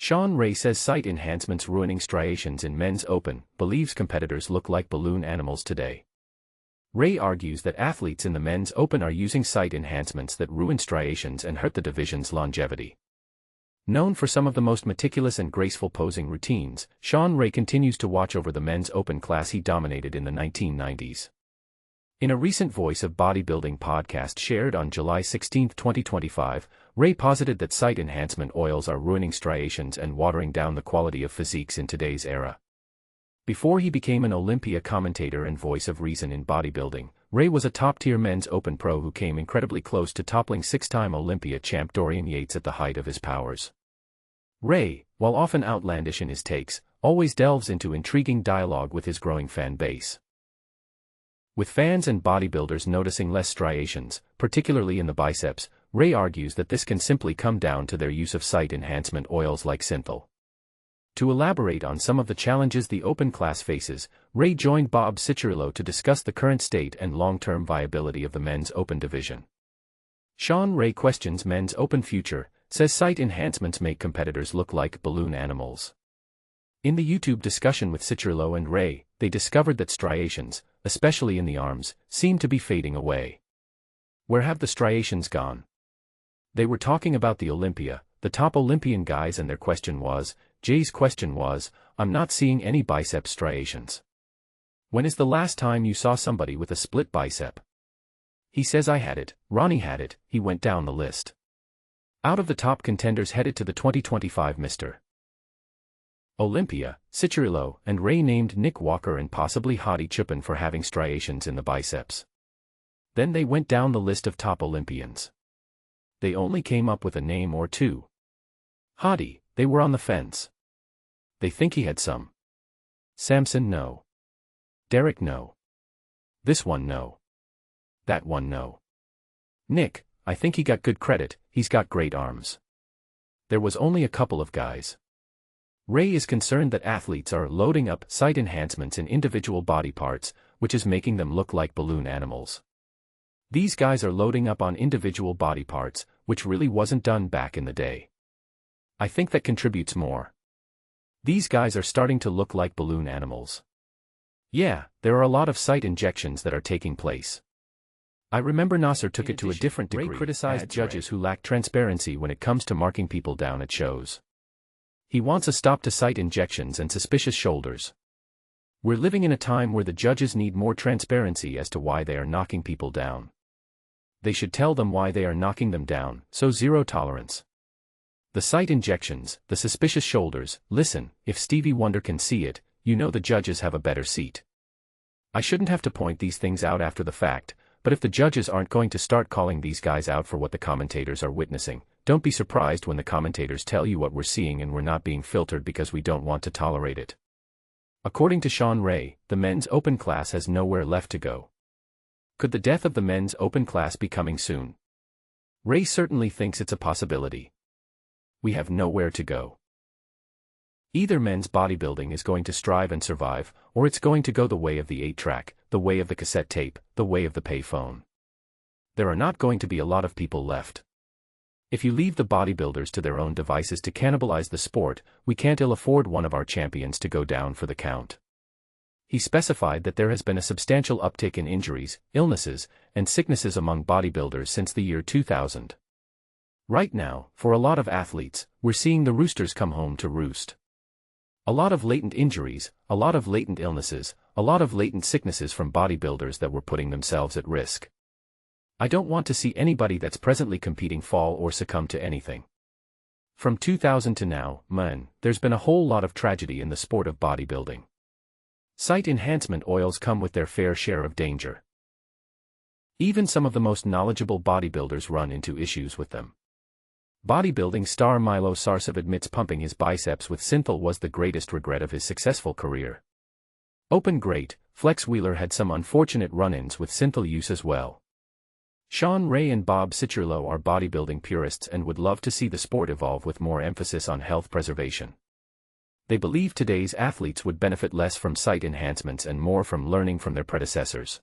Shawn says site enhancements ruining striations in men's open, believes competitors look like balloon animals today. Ray argues that athletes in the men's open are using site enhancements that ruin striations and hurt the division's longevity. Known for some of the most meticulous and graceful posing routines, Shawn continues to watch over the men's open class he dominated in the 1990s. In a recent Voice of Bodybuilding podcast shared on July 16, 2025, Ray posited that site enhancement oils are ruining striations and watering down the quality of physiques in today's era. Before he became an Olympia commentator and voice of reason in bodybuilding, Ray was a top-tier men's open pro who came incredibly close to toppling six-time Olympia champ Dorian Yates at the height of his powers. Ray, while often outlandish in his takes, always delves into intriguing dialogue with his growing fan base. With fans and bodybuilders noticing less striations, particularly in the biceps, Ray argues that this can simply come down to their use of site enhancement oils like synthol. To elaborate on some of the challenges the open class faces, Ray joined Bob Cicherillo to discuss the current state and long-term viability of the men's open division. Shawn questions men's open future, says site enhancements make competitors look like balloon animals. In the YouTube discussion with Cicherillo and Ray, they discovered that striations, especially in the arms, seem to be fading away. Where have the striations gone? They were talking about the Olympia, the top Olympian guys, and their question was, Jay's question was, I'm not seeing any bicep striations. When is the last time you saw somebody with a split bicep? He says I had it, Ronnie had it, he went down the list. Out of the top contenders headed to the 2025 Mr. Olympia, Cicherillo and Ray named Nick Walker and possibly Hadi Choopan for having striations in the biceps. Then they went down the list of top Olympians. They only came up with a name or two. Hadi, they were on the fence. They think he had some. Samson, no. Derek, no. This one, no. That one, no. Nick, I think he got good credit, he's got great arms. There was only a couple of guys. Ray is concerned that athletes are loading up site enhancements in individual body parts, which is making them look like balloon animals. These guys are loading up on individual body parts, which really wasn't done back in the day. I think that contributes more. These guys are starting to look like balloon animals. Yeah, there are a lot of site injections that are taking place. I remember Nasser took it to a different degree. Ray criticized judges who lack transparency when it comes to marking people down at shows. He wants a stop to site injections and suspicious shoulders. We're living in a time where the judges need more transparency as to why they are knocking people down. They should tell them why they are knocking them down, so zero tolerance. The site injections, the suspicious shoulders, listen, if Stevie Wonder can see it, you know the judges have a better seat. I shouldn't have to point these things out after the fact, but if the judges aren't going to start calling these guys out for what the commentators are witnessing, don't be surprised when the commentators tell you what we're seeing and we're not being filtered because we don't want to tolerate it. According to Shawn, the men's open class has nowhere left to go. Could the death of the men's open class be coming soon? Ray certainly thinks it's a possibility. We have nowhere to go. Either men's bodybuilding is going to strive and survive, or it's going to go the way of the 8-track, the way of the cassette tape, the way of the payphone. There are not going to be a lot of people left. If you leave the bodybuilders to their own devices to cannibalize the sport, we can't ill afford one of our champions to go down for the count. He specified that there has been a substantial uptick in injuries, illnesses, and sicknesses among bodybuilders since the year 2000. Right now, for a lot of athletes, we're seeing the roosters come home to roost. A lot of latent injuries, a lot of latent illnesses, a lot of latent sicknesses from bodybuilders that were putting themselves at risk. I don't want to see anybody that's presently competing fall or succumb to anything. From 2000 to now, there's been a whole lot of tragedy in the sport of bodybuilding. Site enhancement oils come with their fair share of danger. Even some of the most knowledgeable bodybuilders run into issues with them. Bodybuilding star Milo Sarcev admits pumping his biceps with synthol was the greatest regret of his successful career. Open great, Flex Wheeler had some unfortunate run-ins with synthol use as well. Shawn and Bob Cicherillo are bodybuilding purists and would love to see the sport evolve with more emphasis on health preservation. They believe today's athletes would benefit less from site enhancements and more from learning from their predecessors.